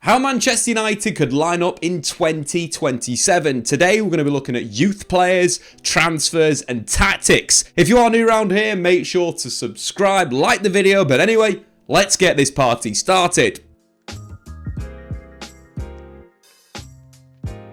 How Manchester United could line up in 2027. Today we're going to be looking at youth players, transfers and tactics. If you are new around here, make sure to subscribe, like the video, but anyway, let's get this party started.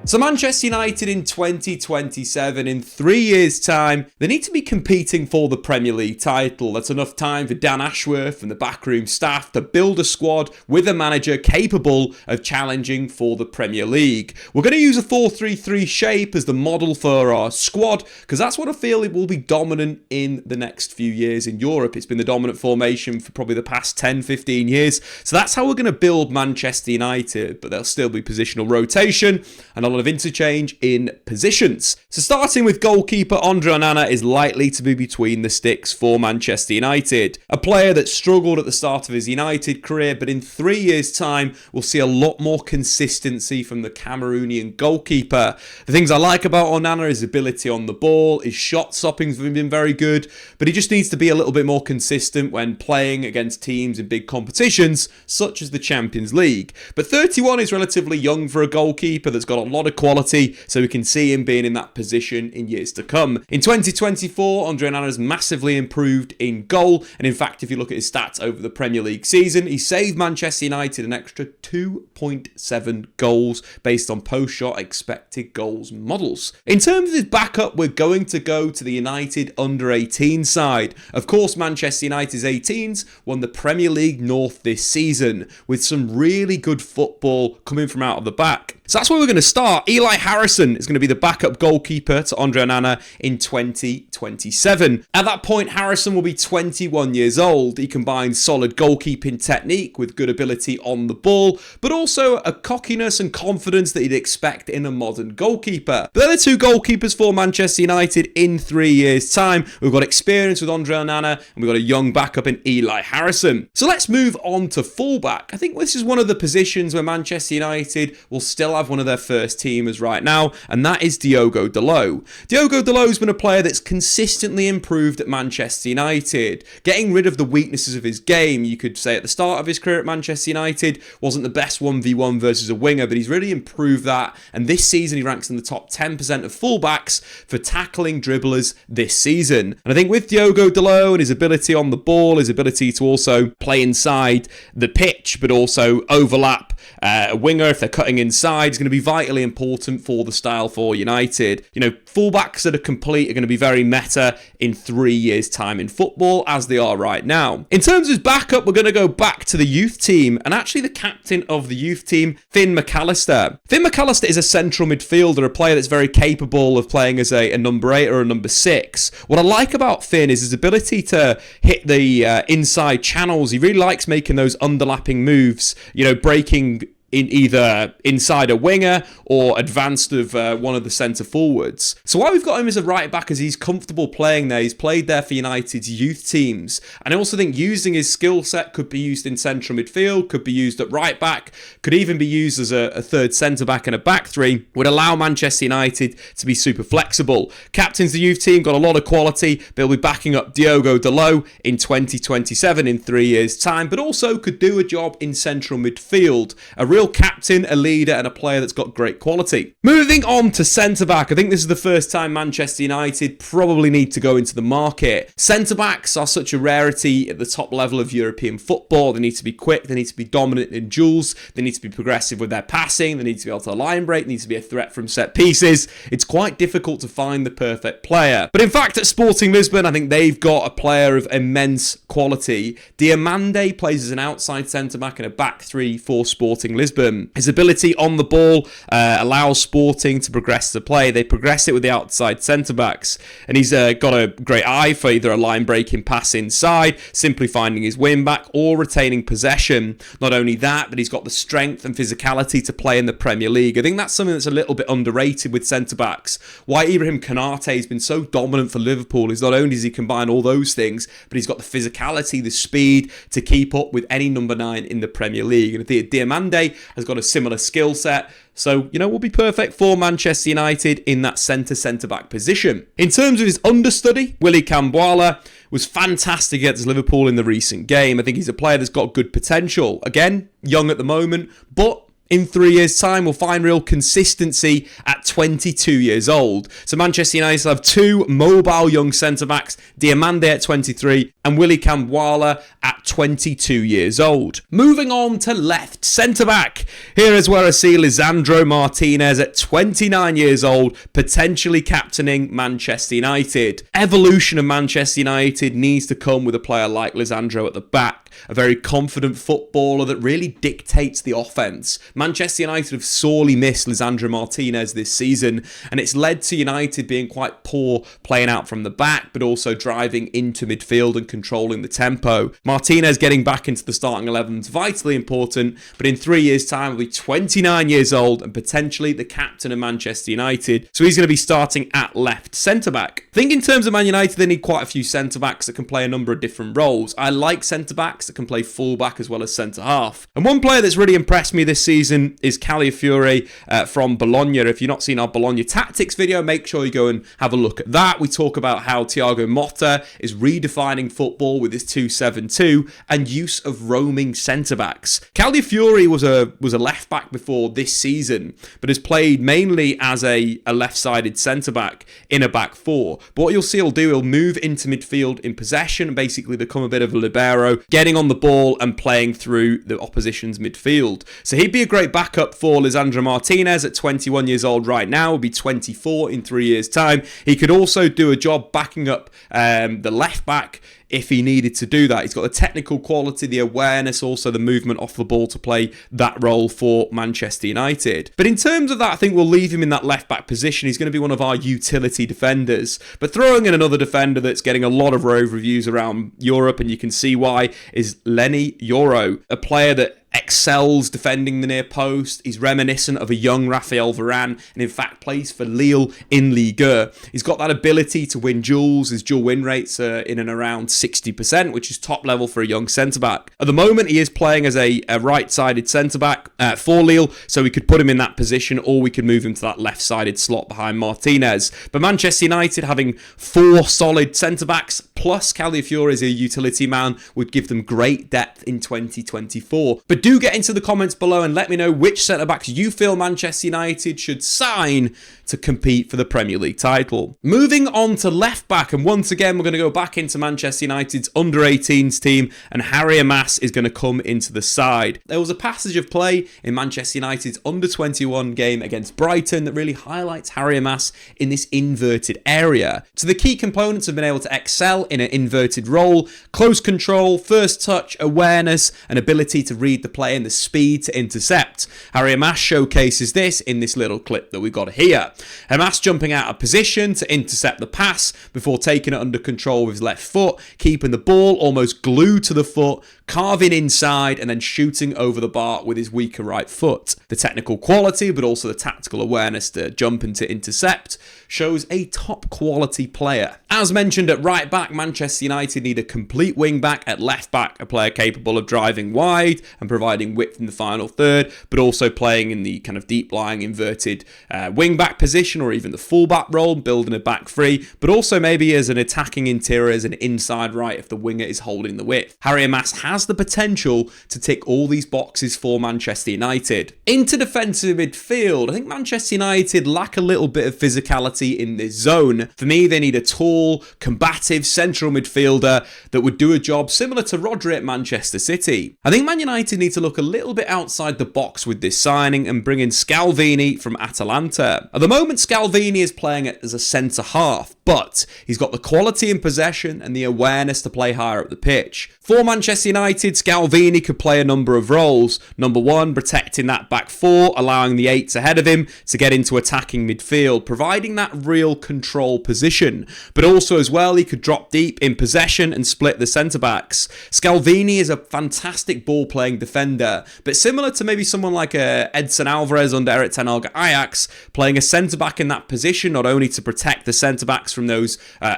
So Manchester United in 2027, in 3 years' time, they need to be competing for the Premier League title. That's enough time for Dan Ashworth and the backroom staff to build a squad with a manager capable of challenging for the Premier League. We're going to use a 4-3-3 shape as the model for our squad, because that's what I feel it will be dominant in the next few years in Europe. It's been the dominant formation for probably the past 10-15 years. So that's how we're going to build Manchester United, but there'll still be positional rotation and a lot of interchange in positions. So starting with goalkeeper, Andre Onana is likely to be between the sticks for Manchester United. A player that struggled at the start of his United career, but in 3 years' time, we'll see a lot more consistency from the Cameroonian goalkeeper. The things I like about Onana is his ability on the ball, his shot stopping's been very good, but he just needs to be a little bit more consistent when playing against teams in big competitions, such as the Champions League. But 31 is relatively young for a goalkeeper that's got a lot of quality, so we can see him being in that position in years to come. In 2024, Andre Onana has massively improved in goal, and in fact, if you look at his stats over the Premier League season, he saved Manchester United an extra 2.7 goals based on post-shot expected goals models. In terms of his backup, we're going to go to the United under-18 side. Of course, Manchester United's 18s won the Premier League North this season, with some really good football coming from out of the back. So that's where we're going to start. Eli Harrison is going to be the backup goalkeeper to Andre Onana in 2027. At that point, Harrison will be 21 years old. He combines solid goalkeeping technique with good ability on the ball, but also a cockiness and confidence that you'd expect in a modern goalkeeper. But they're the two goalkeepers for Manchester United in 3 years' time. We've got experience with Andre Onana, and we've got a young backup in Eli Harrison. So let's move on to fullback. I think this is one of the positions where Manchester United will still have one of their first teamers right now, and that is Diogo Dalot. Diogo Dalot's been a player that's consistently improved at Manchester United, getting rid of the weaknesses of his game. You could say at the start of his career at Manchester United wasn't the best 1v1 versus a winger, but he's really improved that, and this season he ranks in the top 10% of fullbacks for tackling dribblers this season. And I think with Diogo Dalot and his ability on the ball, his ability to also play inside the pitch, but also overlap a winger if they're cutting inside, is going to be vitally important for the style for United. You know, fullbacks that are complete are going to be very meta in 3 years' time in football, as they are right now. In terms of his backup, we're going to go back to the youth team, and actually the captain of the youth team, Finn McAllister. Finn McAllister is a central midfielder, a player that's very capable of playing as a number 8 or a number 6. What I like about Finn is his ability to hit the inside channels. He really likes making those underlapping moves, you know, breaking in either inside a winger or advanced of one of the centre forwards. So why we've got him as a right back is he's comfortable playing there. He's played there for United's youth teams. And I also think using his skill set could be used in central midfield, could be used at right back, could even be used as a third centre back and a back three, would allow Manchester United to be super flexible. Captains the youth team, got a lot of quality. They'll be backing up Diogo Dalot in 2027 in 3 years' time, but also could do a job in central midfield. A real captain, a leader, and a player that's got great quality. Moving on to centre-back, I think this is the first time Manchester United probably need to go into the market. Centre-backs are such a rarity at the top level of European football. They need to be quick, they need to be dominant in duels, they need to be progressive with their passing, they need to be able to line break, they need to be a threat from set pieces. It's quite difficult to find the perfect player. But in fact, at Sporting Lisbon, I think they've got a player of immense quality. Diamande plays as an outside centre-back and a back three for Sporting Lisbon. His ability on the ball allows Sporting to progress the play. They progress it with the outside centre-backs. And he's got a great eye for either a line-breaking pass inside, simply finding his win-back, or retaining possession. Not only that, but he's got the strength and physicality to play in the Premier League. I think that's something that's a little bit underrated with centre-backs. Why Ibrahim Konate has been so dominant for Liverpool is not only does he combine all those things, but he's got the physicality, the speed to keep up with any number 9 in the Premier League. And I think Diamande has got a similar skill set. So, you know, will be perfect for Manchester United in that centre-back position. In terms of his understudy, Willy Camboila was fantastic against Liverpool in the recent game. I think he's a player that's got good potential. Again, young at the moment, but in 3 years' time will find real consistency at 22 years old. So Manchester United have two mobile young centre-backs, Diamande at 23 and Willy Kambwala at 22 years old. Moving on to left centre-back. Here is where I see Lisandro Martinez at 29 years old, potentially captaining Manchester United. Evolution of Manchester United needs to come with a player like Lisandro at the back, a very confident footballer that really dictates the offence. Manchester United have sorely missed Lisandro Martinez this season, and it's led to United being quite poor playing out from the back, but also driving into midfield and controlling the tempo. Martinez getting back into the starting 11 is vitally important, but in 3 years' time will be 29 years old and potentially the captain of Manchester United, so he's going to be starting at left centre-back. I think in terms of Man United, they need quite a few centre-backs that can play a number of different roles. I like centre-backs that can play full-back as well as centre-half. And one player that's really impressed me this season is Calafiori from Bologna. If you've not seen our Bologna tactics video, make sure you go and have a look at that. We talk about how Thiago Motta is redefining football with his 2-7-2 and use of roaming centre-backs. Calafiori was a left-back before this season, but has played mainly as a left-sided centre-back in a back four. But what you'll see he'll move into midfield in possession and basically become a bit of a libero, getting on the ball and playing through the opposition's midfield. So he'd be a great backup for Lisandro Martinez at 21 years old right now, will be 24 in 3 years' time. He could also do a job backing up the left back if he needed to do that. He's got the technical quality, the awareness, also the movement off the ball to play that role for Manchester United. But in terms of that, I think we'll leave him in that left-back position. He's going to be one of our utility defenders. But throwing in another defender that's getting a lot of rave reviews around Europe, and you can see why, is Leny Yoro, a player that excels defending the near post. He's reminiscent of a young Raphael Varane and in fact plays for Lille in Ligue 1. He's got that ability to win duels. His dual win rates are in and around 60%, which is top level for a young centre-back. At the moment, he is playing as a right-sided centre-back for Lille, so we could put him in that position or we could move him to that left-sided slot behind Martinez. But Manchester United having four solid centre-backs plus Calafiori as a utility man would give them great depth in 2024. But do get into the comments below and let me know which centre-backs you feel Manchester United should sign to compete for the Premier League title. Moving on to left-back, and once again we're going to go back into Manchester United's under-18s team, and Harry Amas is going to come into the side. There was a passage of play in Manchester United's under-21 game against Brighton that really highlights Harry Amas in this inverted area. So the key components have been able to excel in an inverted role: close control, first touch, awareness, and ability to read the play and the speed to intercept. Harry Amas showcases this in this little clip that we've got here. Amas jumping out of position to intercept the pass before taking it under control with his left foot, keeping the ball almost glued to the foot, carving inside and then shooting over the bar with his weaker right foot. The technical quality but also the tactical awareness to jump and to intercept shows a top quality player. As mentioned at right back, Manchester United need a complete wing back. At left back, a player capable of driving wide and providing width in the final third, but also playing in the kind of deep lying inverted wing back position or even the full back role, building a back three, but also maybe as an attacking interior, as an inside right if the winger is holding the width. Harry Amas has the potential to tick all these boxes for Manchester United. Into defensive midfield, I think Manchester United lack a little bit of physicality in this zone. For me, they need a tall, combative central midfielder that would do a job similar to Rodri at Manchester City. I think Man United need to look a little bit outside the box with this signing and bring in Scalvini from Atalanta. At the moment, Scalvini is playing as a centre half, but he's got the quality in possession and the awareness to play higher up the pitch. For Manchester United, Scalvini could play a number of roles. Number one, protecting that back four, allowing the eights ahead of him to get into attacking midfield, providing that real control position. But also as well, he could drop deep in possession and split the centre-backs. Scalvini is a fantastic ball-playing defender, but similar to maybe someone like Edson Alvarez under Erik ten Hag at Ajax, playing a centre-back in that position, not only to protect the centre-backs from those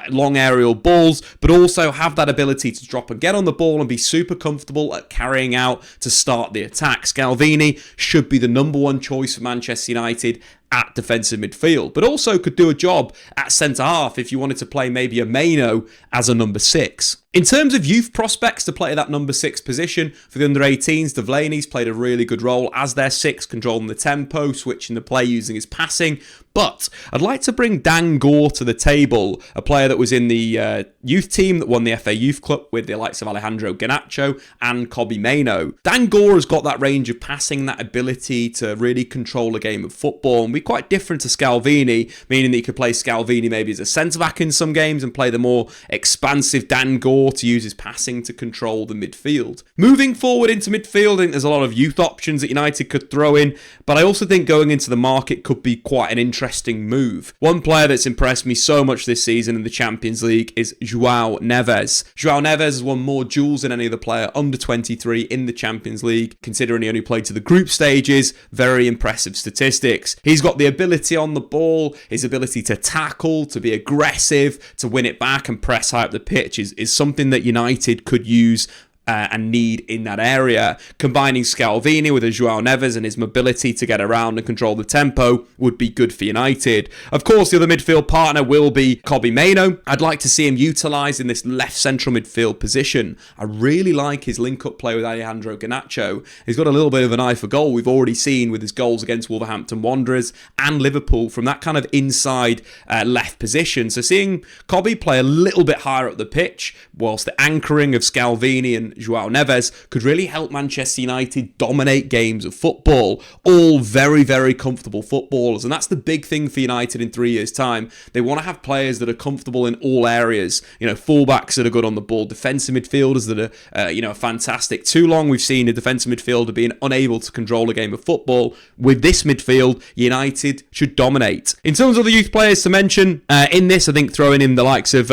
long aerial balls, but also have that ability to drop and get on the ball and be super comfortable at carrying out to start the attack. Scalvini should be the number one choice for Manchester United at defensive midfield, but also could do a job at centre-half if you wanted to play maybe a Maino as a number 6. In terms of youth prospects to play that number 6 position, for the under-18s, Delaney's played a really good role as their 6, controlling the tempo, switching the play using his passing. But I'd like to bring Dan Gore to the table, a player that was in the youth team that won the FA Youth Cup with the likes of Alejandro Garnacho and Kobbie Mainoo. Dan Gore has got that range of passing, that ability to really control a game of football, and be quite different to Scalvini, meaning that you could play Scalvini maybe as a centre-back in some games and play the more expansive Dan Gore to use his passing to control the midfield. Moving forward into midfield, I think there's a lot of youth options that United could throw in, but I also think going into the market could be quite an interesting move. One player that's impressed me so much this season in the Champions League is João Neves. João Neves has won more duels than any other player under 23 in the Champions League, considering he only played to the group stages. Very impressive statistics. He's got the ability on the ball, his ability to tackle, to be aggressive, to win it back and press high up the pitch is something that United could use and need in that area. Combining Scalvini with a João Neves and his mobility to get around and control the tempo would be good for United. Of course, the other midfield partner will be Kobbie Mainoo. I'd like to see him utilised in this left central midfield position. I really like his link-up play with Alejandro Garnacho. He's got a little bit of an eye for goal. We've already seen with his goals against Wolverhampton Wanderers and Liverpool from that kind of inside left position. So seeing Kobbie play a little bit higher up the pitch, whilst the anchoring of Scalvini and João Neves could really help Manchester United dominate games of football. All very, very comfortable footballers. And that's the big thing for United in 3 years' time. They want to have players that are comfortable in all areas. You know, fullbacks that are good on the ball, defensive midfielders that are, fantastic. Too long we've seen a defensive midfielder being unable to control a game of football. With this midfield, United should dominate. In terms of the youth players to mention, in this, I think throwing in the likes of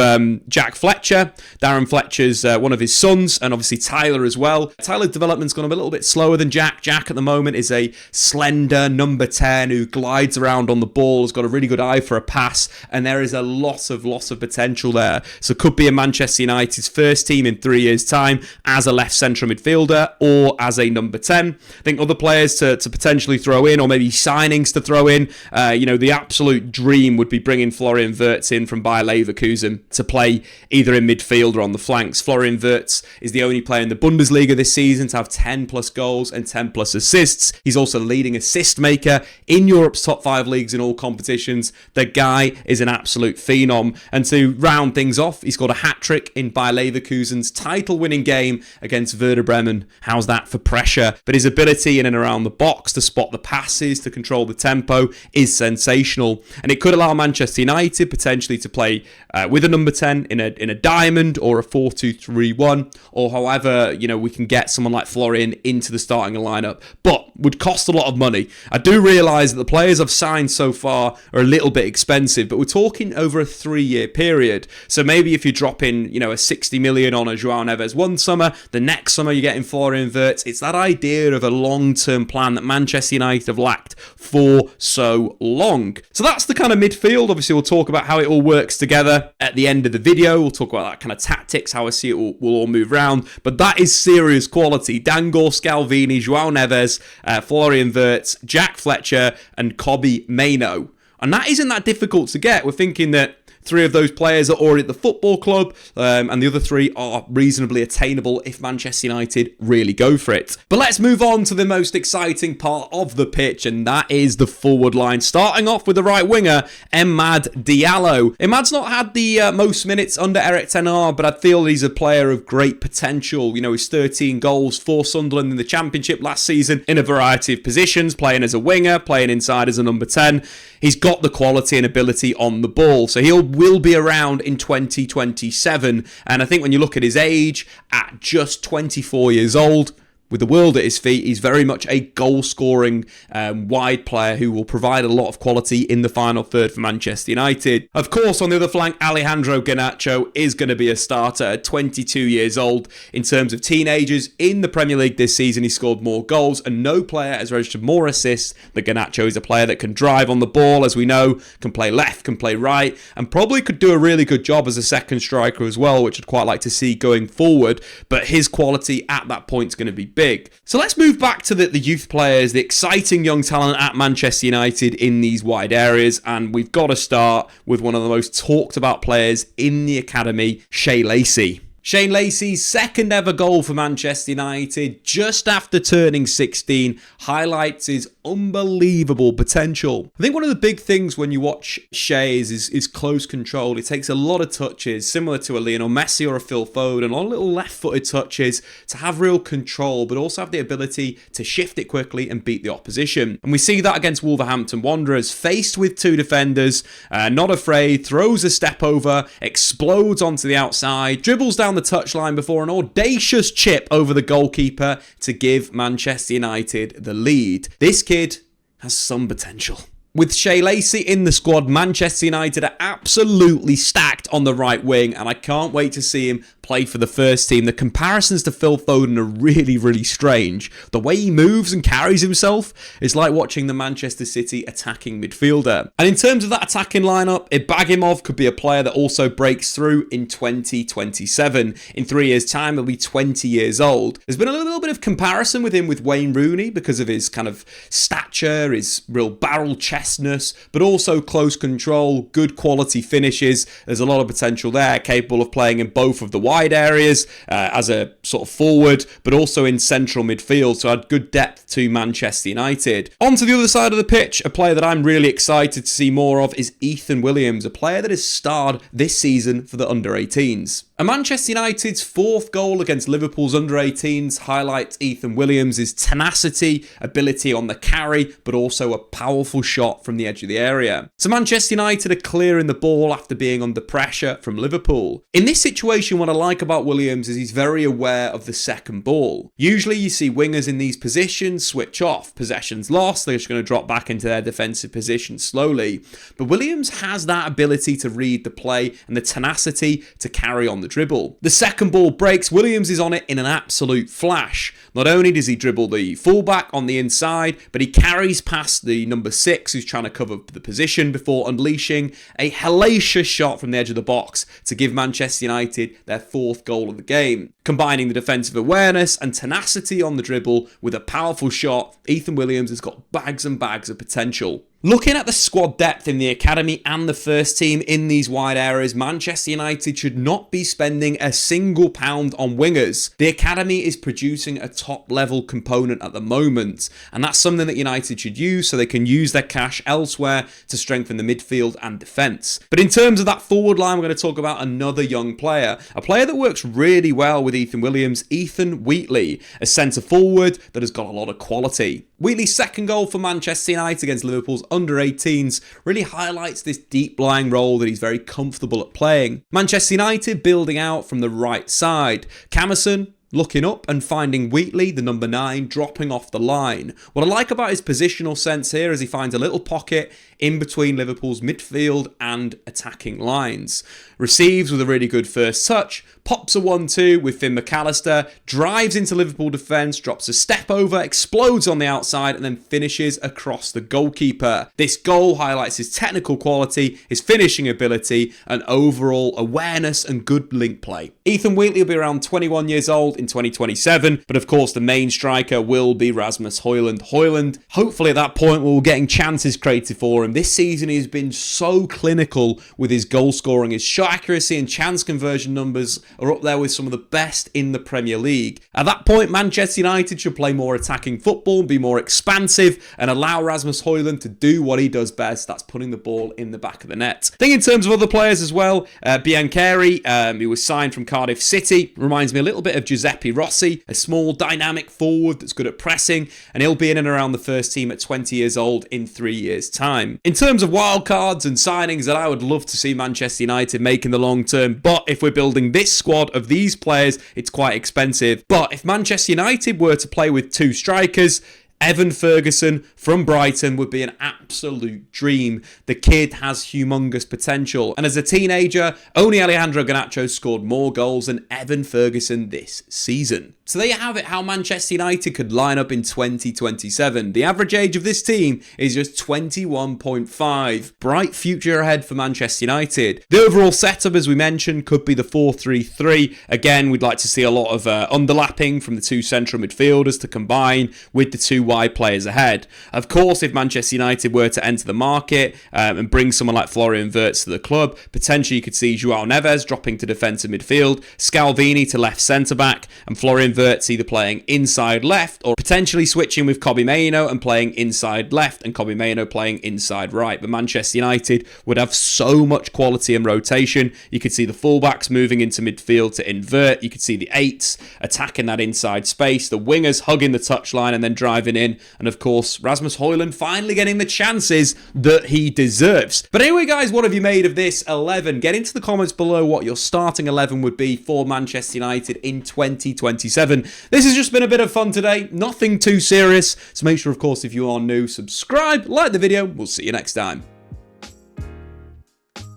Jack Fletcher. Darren Fletcher's one of his sons, and obviously Tyler as well. Tyler's development's gone a little bit slower than Jack. Jack at the moment is a slender number 10 who glides around on the ball, has got a really good eye for a pass, and there is a lot of potential there. So could be in Manchester United's first team in 3 years' time as a left central midfielder or as a number 10. I think other players to potentially throw in, or maybe signings to throw in. The absolute dream would be bringing Florian Wirtz in from Bayer Leverkusen to play either in midfield or on the flanks. Florian Wirtz is the only player in the Bundesliga this season to have 10 plus goals and 10 plus assists. He's also leading assist maker in Europe's top 5 leagues in all competitions. The guy is an absolute phenom. And to round things off, he's got a hat-trick in Bayer Leverkusen's title-winning game against Werder Bremen. How's that for pressure? But his ability in and around the box to spot the passes, to control the tempo is sensational. And it could allow Manchester United potentially to play with a number 10 in a diamond or a 4-2-3-1, or however, we can get someone like Florian into the starting lineup, but would cost a lot of money. I do realise that the players I've signed so far are a little bit expensive, but we're talking over a 3-year period. So maybe if you drop in, a 60 million on a João Neves one summer, the next summer you're getting Florian Wirtz. It's that idea of a long-term plan that Manchester United have lacked for so long. So that's the kind of midfield. Obviously, we'll talk about how it all works together at the end of the video. We'll talk about that kind of tactics, how I see it will all move around. But that is serious quality. Dan Gore, Scalvini, João Neves, Florian Wirtz, Jack Fletcher, and Kobbie Mainoo. And that isn't that difficult to get. We're thinking that 3 of those players are already at the football club, and the other 3 are reasonably attainable if Manchester United really go for it. But let's move on to the most exciting part of the pitch, and that is the forward line. Starting off with the right winger, Amad Diallo. Amad's not had the most minutes under Eric Ten Hag, but I feel he's a player of great potential. His 13 goals for Sunderland in the Championship last season in a variety of positions, playing as a winger, playing inside as a number 10. He's got the quality and ability on the ball, so he will be around in 2027. And I think when you look at his age, at just 24 years old, with the world at his feet, he's very much a goal-scoring wide player who will provide a lot of quality in the final third for Manchester United. Of course, on the other flank, Alejandro Garnacho is going to be a starter at 22 years old. In terms of teenagers in the Premier League this season, he scored more goals, and no player has registered more assists than Garnacho. Is a player that can drive on the ball, as we know, can play left, can play right, and probably could do a really good job as a second striker as well, which I'd quite like to see going forward. But his quality at that point is going to be big. So let's move back to the youth players, the exciting young talent at Manchester United in these wide areas, and we've got to start with one of the most talked about players in the academy, Shea Lacey. Shane Lacey's second ever goal for Manchester United just after turning 16 highlights his unbelievable potential. I think one of the big things when you watch Shea is close control. It takes a lot of touches, similar to a Lionel Messi or a Phil Foden, a lot of little left-footed touches to have real control, but also have the ability to shift it quickly and beat the opposition. And we see that against Wolverhampton Wanderers, faced with two defenders, not afraid, throws a step over, explodes onto the outside, dribbles down the touchline before an audacious chip over the goalkeeper to give Manchester United the lead. This kid has some potential. With Shea Lacey in the squad, Manchester United are absolutely stacked on the right wing, and I can't wait to see him play for the first team. The comparisons to Phil Foden are really, really strange. The way he moves and carries himself is like watching the Manchester City attacking midfielder. And in terms of that attacking lineup, Ibrahimov could be a player that also breaks through in 2027. In 3 years' time, he'll be 20 years old. There's been a little bit of comparison with him with Wayne Rooney because of his kind of stature, his real barrel chestness, but also close control, good quality finishes. There's a lot of potential there, capable of playing in both of the wide areas as a sort of forward, but also in central midfield, so had good depth to Manchester United. On to the other side of the pitch, a player that I'm really excited to see more of is Ethan Williams, a player that has starred this season for the under-18s. And Manchester United's fourth goal against Liverpool's under-18s highlights Ethan Williams' tenacity, ability on the carry, but also a powerful shot from the edge of the area. So Manchester United are clearing the ball after being under pressure from Liverpool. In this situation, what I like about Williams is he's very aware of the second ball. Usually you see wingers in these positions switch off. Possession's lost, they're just going to drop back into their defensive position slowly. But Williams has that ability to read the play and the tenacity to carry on the dribble. The second ball breaks, Williams is on it in an absolute flash. Not only does he dribble the fullback on the inside, but he carries past the number 6 who's trying to cover the position before unleashing a hellacious shot from the edge of the box to give Manchester United their fourth goal of the game. Combining the defensive awareness and tenacity on the dribble with a powerful shot, Ethan Williams has got bags and bags of potential. Looking at the squad depth in the academy and the first team in these wide areas, Manchester United should not be spending a single pound on wingers. The academy is producing a top level component at the moment, and that's something that United should use so they can use their cash elsewhere to strengthen the midfield and defence. But in terms of that forward line, we're going to talk about another young player, a player that works really well with Ethan Williams, Ethan Wheatley, a centre forward that has got a lot of quality. Wheatley's second goal for Manchester United against Liverpool's under-18s really highlights this deep-lying role that he's very comfortable at playing. Manchester United building out from the right side. Camerson looking up and finding Wheatley, the number 9, dropping off the line. What I like about his positional sense here is he finds a little pocket in between Liverpool's midfield and attacking lines. Receives with a really good first touch, pops a 1-2 with Finn McAllister, drives into Liverpool defence, drops a step over, explodes on the outside, and then finishes across the goalkeeper. This goal highlights his technical quality, his finishing ability, and overall awareness and good link play. Ethan Wheatley will be around 21 years old in 2027, but of course the main striker will be Rasmus Højlund. Højlund, hopefully at that point, we'll be getting chances created for him. This season he's been so clinical with his goal scoring. His shot accuracy and chance conversion numbers are up there with some of the best in the Premier League. At that point, Manchester United should play more attacking football, be more expansive, and allow Rasmus Højlund to do what he does best. That's putting the ball in the back of the net. I think in terms of other players as well, Biancheri, who was signed from Cardiff City, reminds me a little bit of Giuseppe Rossi, a small dynamic forward that's good at pressing, and he'll be in and around the first team at 20 years old in 3 years' time. In terms of wildcards and signings that I would love to see Manchester United make in the long term, but if we're building this squad of these players, it's quite expensive. But if Manchester United were to play with 2 strikers, Evan Ferguson from Brighton would be an absolute dream. The kid has humongous potential. And as a teenager, only Alejandro Garnacho scored more goals than Evan Ferguson this season. So there you have it, how Manchester United could line up in 2027. The average age of this team is just 21.5. Bright future ahead for Manchester United. The overall setup, as we mentioned, could be the 4-3-3. Again, we'd like to see a lot of underlapping from the two central midfielders to combine with the two wide players ahead. Of course, if Manchester United were to enter the market and bring someone like Florian Wirtz to the club, potentially you could see João Neves dropping to defensive midfield, Scalvini to left centre-back, and Florian Wirtz either playing inside left or potentially switching with Kobbie Mainoo and playing inside left and Kobbie Mainoo playing inside right. But Manchester United would have so much quality and rotation. You could see the fullbacks moving into midfield to invert. You could see the eights attacking that inside space, the wingers hugging the touchline and then driving in, and of course Rasmus Højlund finally getting the chances that he deserves. But anyway guys, what have you made of this 11? Get into the comments below what your starting 11 would be for Manchester United in 2027. This has just been a bit of fun today, nothing too serious, so make sure of course if you are new, subscribe, like the video, we'll see you next time.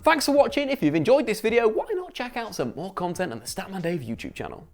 Thanks for watching. If you've enjoyed this video, why not check out some more content on the Statman Dave YouTube channel.